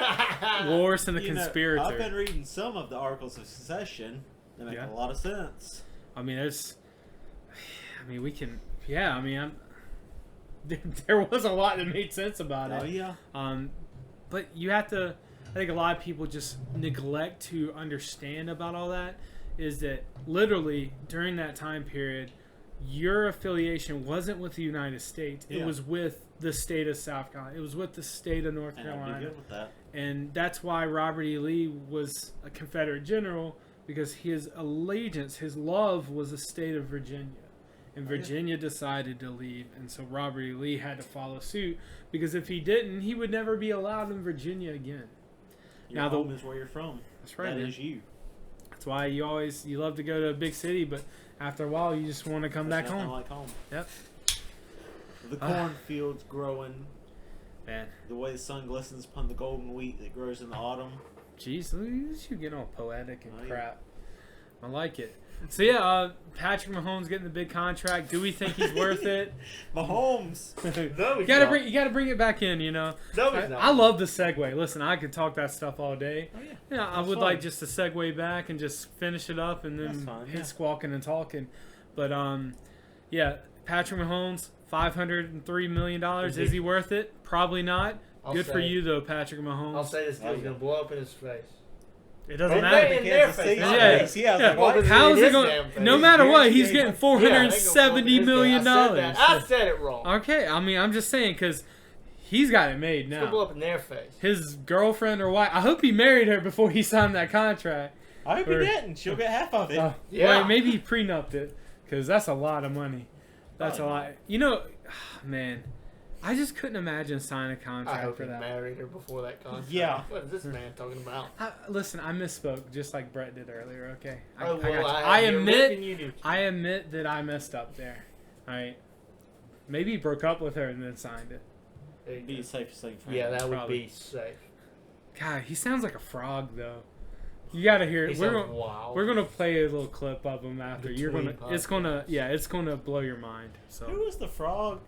[SPEAKER 3] Wars and the
[SPEAKER 2] You know,
[SPEAKER 3] conspirator.
[SPEAKER 2] I've been reading some of the articles of secession. They make
[SPEAKER 3] Yeah.
[SPEAKER 2] a lot of sense.
[SPEAKER 3] I mean, we can. Yeah, I mean, there was a lot that made sense about
[SPEAKER 2] Oh
[SPEAKER 3] it.
[SPEAKER 2] yeah.
[SPEAKER 3] But you have to. I think a lot of people just neglect to understand about all that. Is that literally during that time period, your affiliation wasn't with the United States. It
[SPEAKER 2] Yeah.
[SPEAKER 3] was with the state of South Carolina. It was with the state of North
[SPEAKER 2] And I'd
[SPEAKER 3] Carolina.
[SPEAKER 2] be good with that.
[SPEAKER 3] And that's why Robert E. Lee was a Confederate general, because his allegiance, his love was the state of Virginia. And
[SPEAKER 2] Oh, yeah.
[SPEAKER 3] Virginia decided to leave, and so Robert E. Lee had to follow suit, because if he didn't, he would never be allowed in Virginia again.
[SPEAKER 2] Your
[SPEAKER 3] Now, the-
[SPEAKER 2] home is where you're from.
[SPEAKER 3] That's right,
[SPEAKER 2] That
[SPEAKER 3] man.
[SPEAKER 2] is you.
[SPEAKER 3] That's why you love to go to a big city, but after a while, you just want to come
[SPEAKER 2] There's
[SPEAKER 3] back
[SPEAKER 2] nothing
[SPEAKER 3] home.
[SPEAKER 2] like home.
[SPEAKER 3] Yep.
[SPEAKER 2] The
[SPEAKER 3] Ah.
[SPEAKER 2] cornfields growing,
[SPEAKER 3] Man,
[SPEAKER 2] the way the sun glistens upon the golden wheat that grows in the autumn.
[SPEAKER 3] jeez, you get all poetic and
[SPEAKER 2] Oh, yeah.
[SPEAKER 3] crap. I like it. So yeah, Patrick Mahomes getting the big contract. Do we think he's worth it?
[SPEAKER 2] Mahomes.
[SPEAKER 1] No,
[SPEAKER 3] You gotta bring it back in, you know.
[SPEAKER 1] No, he's not.
[SPEAKER 3] I love the segue. Listen, I could talk that stuff all day.
[SPEAKER 2] Oh yeah.
[SPEAKER 3] Yeah, I
[SPEAKER 2] That's
[SPEAKER 3] would
[SPEAKER 2] fine.
[SPEAKER 3] like just to segue back and just finish it up and
[SPEAKER 2] That's
[SPEAKER 3] then
[SPEAKER 2] fine,
[SPEAKER 3] hit
[SPEAKER 2] yeah.
[SPEAKER 3] squawking and talking. But yeah, Patrick Mahomes, $503 million. Is he worth it? Probably not.
[SPEAKER 1] I'll
[SPEAKER 3] Good for
[SPEAKER 1] say-
[SPEAKER 3] you though, Patrick Mahomes.
[SPEAKER 1] I'll say this
[SPEAKER 2] Oh,
[SPEAKER 1] deal's
[SPEAKER 2] yeah.
[SPEAKER 1] going to blow up in his face.
[SPEAKER 3] It doesn't
[SPEAKER 1] But
[SPEAKER 3] matter.
[SPEAKER 1] they- in their
[SPEAKER 2] Kansas
[SPEAKER 1] face,
[SPEAKER 2] City
[SPEAKER 1] not
[SPEAKER 3] Yeah.
[SPEAKER 2] face. Yeah, I was
[SPEAKER 3] Yeah.
[SPEAKER 2] like, what?
[SPEAKER 3] How is
[SPEAKER 1] in
[SPEAKER 3] it
[SPEAKER 1] his
[SPEAKER 3] going?
[SPEAKER 1] damn face.
[SPEAKER 3] No matter what, he's
[SPEAKER 2] Yeah,
[SPEAKER 3] getting
[SPEAKER 1] Yeah, they gonna blow up in
[SPEAKER 3] $470
[SPEAKER 1] his
[SPEAKER 3] million.
[SPEAKER 1] face. I said it wrong.
[SPEAKER 3] Okay, I mean, I'm just saying because he's got it made
[SPEAKER 1] It's going to blow
[SPEAKER 3] now.
[SPEAKER 1] up in their face.
[SPEAKER 3] His girlfriend or wife. I hope he married her before he signed that contract.
[SPEAKER 2] I hope he
[SPEAKER 3] Or-
[SPEAKER 2] didn't. She'll get half of it.
[SPEAKER 1] Yeah.
[SPEAKER 3] Well, maybe he prenupped it because that's a lot of money. That's a
[SPEAKER 2] Probably
[SPEAKER 3] lot. You know, man, I just couldn't imagine signing a
[SPEAKER 1] I
[SPEAKER 3] contract
[SPEAKER 1] hope
[SPEAKER 3] for
[SPEAKER 1] he
[SPEAKER 3] that.
[SPEAKER 1] married her before that contract.
[SPEAKER 2] Yeah.
[SPEAKER 1] What is this man talking about?
[SPEAKER 3] Listen, I misspoke just like Brett did earlier. Okay,
[SPEAKER 1] Oh,
[SPEAKER 3] got
[SPEAKER 1] well,
[SPEAKER 3] you.
[SPEAKER 1] I have your lip and you do.
[SPEAKER 3] I admit that I messed up there. All right, maybe he broke up with her and then signed it.
[SPEAKER 1] There you
[SPEAKER 2] Be
[SPEAKER 1] go.
[SPEAKER 2] the safest thing for
[SPEAKER 1] Yeah,
[SPEAKER 2] him.
[SPEAKER 1] that would
[SPEAKER 3] Probably.
[SPEAKER 1] be safe.
[SPEAKER 3] God, he sounds like a frog though. You gotta hear
[SPEAKER 1] He
[SPEAKER 3] it.
[SPEAKER 1] sounds wild.
[SPEAKER 3] We're gonna play a little clip of him after.
[SPEAKER 1] The
[SPEAKER 3] You're gonna.
[SPEAKER 1] Tweet
[SPEAKER 3] It's gonna.
[SPEAKER 1] podcast.
[SPEAKER 3] Yeah, it's gonna blow your mind. So.
[SPEAKER 2] Who was the frog?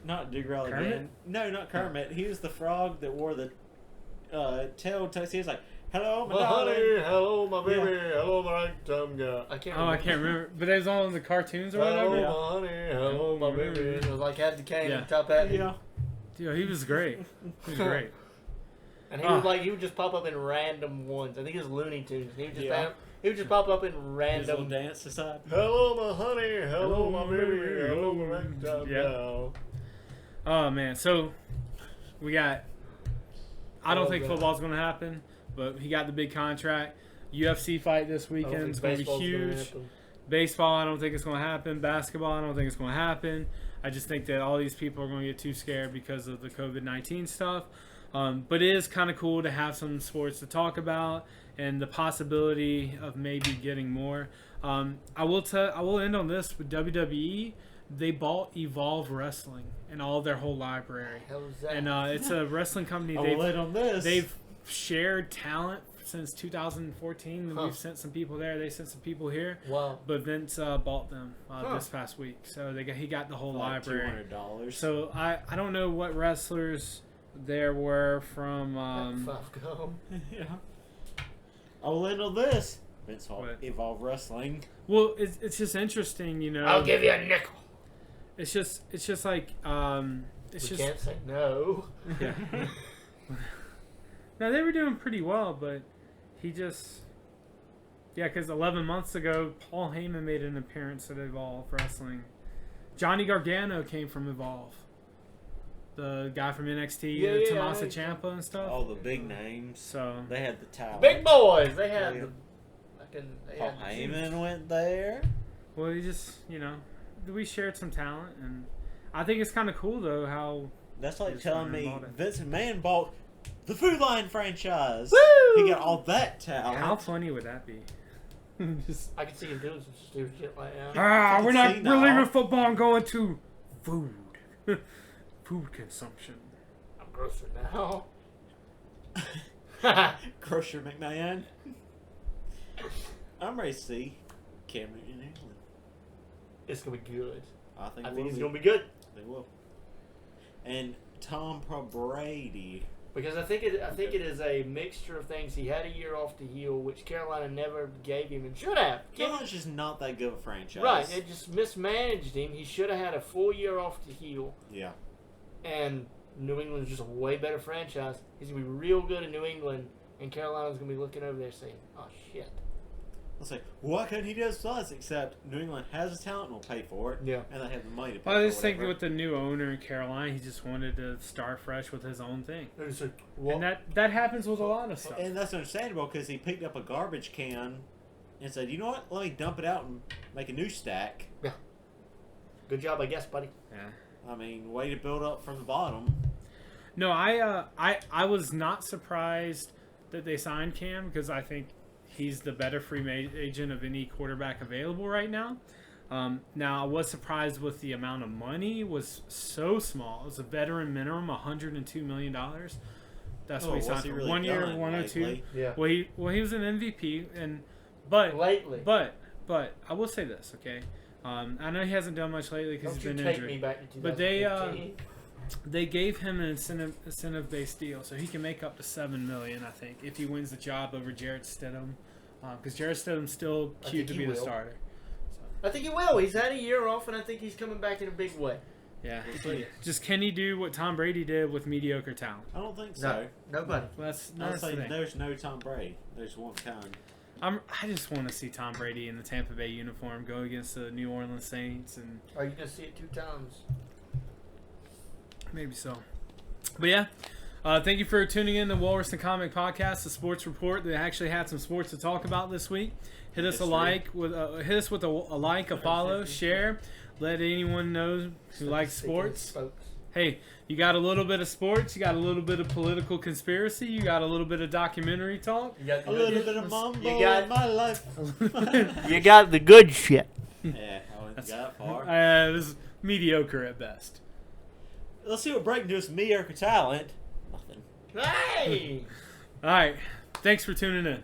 [SPEAKER 2] Not Degral
[SPEAKER 3] Kermit?
[SPEAKER 2] again. No, not Kermit. He was the frog that wore the tail tuxedo. He was like, "Hello, my
[SPEAKER 1] My
[SPEAKER 2] darling."
[SPEAKER 1] honey, hello, my baby, hello, my ragtime guy. I can't.
[SPEAKER 3] Oh, I can't remember. But it was all in the cartoons or
[SPEAKER 1] Hello,
[SPEAKER 3] whatever.
[SPEAKER 1] my honey, hello, my baby. It was like had the cane
[SPEAKER 3] Yeah.
[SPEAKER 1] and top hat.
[SPEAKER 2] Yeah.
[SPEAKER 3] Dude, he was great. He was great.
[SPEAKER 1] And he would just pop up in random ones. I think it was Looney Tunes. He would just
[SPEAKER 2] Yeah.
[SPEAKER 1] he would just pop up in
[SPEAKER 2] His little
[SPEAKER 1] random.
[SPEAKER 2] dance aside.
[SPEAKER 1] Hello, my honey, hello, my baby, hello, my ragtime
[SPEAKER 3] Yeah.
[SPEAKER 1] gal.
[SPEAKER 3] Oh man, so we got. I don't
[SPEAKER 1] Oh,
[SPEAKER 3] think
[SPEAKER 1] God.
[SPEAKER 3] football's gonna happen, but he got the big contract. UFC fight this
[SPEAKER 1] I don't
[SPEAKER 3] weekend
[SPEAKER 1] think
[SPEAKER 3] is gonna be
[SPEAKER 1] baseball's
[SPEAKER 3] huge.
[SPEAKER 1] happen.
[SPEAKER 3] Baseball, I don't think it's gonna happen. Basketball, I don't think it's gonna happen. I just think that all these people are gonna get too scared because of the COVID-19 stuff. But it is kind of cool to have some sports to talk about and the possibility of maybe getting more. I will end on this with WWE. They bought Evolve Wrestling and all their whole library,
[SPEAKER 1] Hell is that?
[SPEAKER 3] and it's a wrestling company.
[SPEAKER 2] I will end on this.
[SPEAKER 3] They've shared talent since 2014, and
[SPEAKER 1] Huh.
[SPEAKER 3] we've sent some people there. They sent some people here,
[SPEAKER 1] wow.
[SPEAKER 3] but Vince bought them this past week, so he got the whole
[SPEAKER 2] like
[SPEAKER 3] library.
[SPEAKER 2] $200.
[SPEAKER 3] So I don't know what wrestlers there were from.
[SPEAKER 1] Five gum.
[SPEAKER 2] Yeah. I will end on this. Vince
[SPEAKER 3] What?
[SPEAKER 2] Evolve Wrestling.
[SPEAKER 3] Well, it's just interesting, you know.
[SPEAKER 1] I'll give you a nickel.
[SPEAKER 3] It's just like it's
[SPEAKER 1] We
[SPEAKER 3] just
[SPEAKER 1] can't say no.
[SPEAKER 3] yeah. No, they were doing pretty well, but he just because 11 months ago, Paul Heyman made an appearance at Evolve Wrestling. Johnny Gargano came from Evolve. The guy from NXT,
[SPEAKER 1] Yeah,
[SPEAKER 3] Tommaso
[SPEAKER 1] yeah.
[SPEAKER 3] Ciampa and stuff.
[SPEAKER 2] All the big names.
[SPEAKER 3] So
[SPEAKER 2] They had the talent.
[SPEAKER 1] Big boys. They had
[SPEAKER 2] Yeah.
[SPEAKER 1] they
[SPEAKER 2] Paul
[SPEAKER 1] had the juice.
[SPEAKER 2] Heyman went there.
[SPEAKER 3] well, he just we shared some talent, and I think it's kind of cool though how
[SPEAKER 2] That's like
[SPEAKER 3] Just
[SPEAKER 2] telling
[SPEAKER 3] went and
[SPEAKER 2] me
[SPEAKER 3] bought it.
[SPEAKER 2] Vince McMahon bought the Food Line franchise.
[SPEAKER 1] Woo!
[SPEAKER 2] He got all that talent.
[SPEAKER 3] how funny would that be? Just
[SPEAKER 1] I can see him doing some stupid shit like that.
[SPEAKER 3] we're leaving football and going to food, food consumption.
[SPEAKER 1] I'm grosser now.
[SPEAKER 2] Crusher McMahon. I'm ready to see Cam Newton in England.
[SPEAKER 1] It's gonna be good.
[SPEAKER 2] I think,
[SPEAKER 1] I
[SPEAKER 2] it
[SPEAKER 1] think
[SPEAKER 2] will
[SPEAKER 1] it's
[SPEAKER 2] be.
[SPEAKER 1] gonna be good
[SPEAKER 2] They will. And Tom Brady.
[SPEAKER 1] because I think it is a mixture of things. He had a year off to heal, which Carolina never gave him and should have.
[SPEAKER 2] Carolina's just not that good of a franchise.
[SPEAKER 1] Right, it just mismanaged him. He should have had a full year off to heal.
[SPEAKER 2] Yeah.
[SPEAKER 1] And New England's just a way better franchise. He's gonna be real good in New England, and Carolina's gonna be looking over there saying, "Oh shit."
[SPEAKER 2] Let's say, why couldn't he do this with us? Except New England has the talent and will pay for it.
[SPEAKER 1] Yeah.
[SPEAKER 2] And they have the money to pay
[SPEAKER 3] Well, I
[SPEAKER 2] for
[SPEAKER 3] just think
[SPEAKER 2] whatever.
[SPEAKER 3] with the new owner in Carolina, he just wanted to start fresh with his own thing,
[SPEAKER 1] They're just like, "What?"
[SPEAKER 3] and that happens with a lot of stuff.
[SPEAKER 2] And that's understandable because he picked up a garbage can and said, you know what? Let me dump it out and make a new stack.
[SPEAKER 1] Good job, I guess, buddy.
[SPEAKER 3] Yeah.
[SPEAKER 2] I mean, way to build up from the bottom.
[SPEAKER 3] No, I was not surprised that they signed Cam because I think he's the better free agent of any quarterback available right now. Now, I was surprised with the amount of money was so small. It was a veteran minimum, $102 million. That's what he signed for.
[SPEAKER 2] really
[SPEAKER 3] 1 year,
[SPEAKER 2] done
[SPEAKER 3] 102.
[SPEAKER 2] lately?
[SPEAKER 1] Yeah.
[SPEAKER 3] Well, he was an MVP, but
[SPEAKER 1] Lately.
[SPEAKER 3] But I will say this, okay? I know he hasn't done much lately because
[SPEAKER 1] Don't
[SPEAKER 3] he's
[SPEAKER 1] you
[SPEAKER 3] been
[SPEAKER 1] take
[SPEAKER 3] injured.
[SPEAKER 1] me back to
[SPEAKER 3] But
[SPEAKER 1] 2015.
[SPEAKER 3] they gave him an incentive-based deal, so he can make up to $7 million, I think, if he wins the job over Jarrett Stidham, because Jarrett Stidham's still
[SPEAKER 1] I
[SPEAKER 3] cute
[SPEAKER 1] think
[SPEAKER 3] to
[SPEAKER 1] he
[SPEAKER 3] be the
[SPEAKER 1] will.
[SPEAKER 3] starter.
[SPEAKER 1] I think he will. He's had a year off, and I think he's coming back in a big way.
[SPEAKER 3] Yeah,
[SPEAKER 1] We'll see.
[SPEAKER 3] just can he do what Tom Brady did with mediocre talent?
[SPEAKER 2] I don't think so.
[SPEAKER 1] No, nobody.
[SPEAKER 3] Well, that's
[SPEAKER 2] I would
[SPEAKER 3] the
[SPEAKER 2] say
[SPEAKER 3] thing.
[SPEAKER 2] there's no Tom Brady. There's one kind.
[SPEAKER 3] I just want to see Tom Brady in the Tampa Bay uniform go against the New Orleans Saints, and
[SPEAKER 1] Are you gonna see it 2 times?
[SPEAKER 3] maybe so. But yeah, thank you for tuning in to Walrus and Comic Podcast, the sports report. They actually had some sports to talk about this week. Hit us a like with a like, a follow, share. Let anyone know who likes sports.
[SPEAKER 1] Folks.
[SPEAKER 3] Hey, you got a little bit of sports, you got a little bit of political conspiracy, you got a little bit of documentary talk.
[SPEAKER 1] You got
[SPEAKER 2] A little bit of mambo
[SPEAKER 1] got-
[SPEAKER 2] in my life.
[SPEAKER 1] You got the good shit.
[SPEAKER 2] Yeah, I wouldn't go that far.
[SPEAKER 3] This is mediocre at best.
[SPEAKER 2] Let's see what Breaking News mediocre talent. Nothing.
[SPEAKER 1] Hey!
[SPEAKER 3] All right, thanks for tuning in.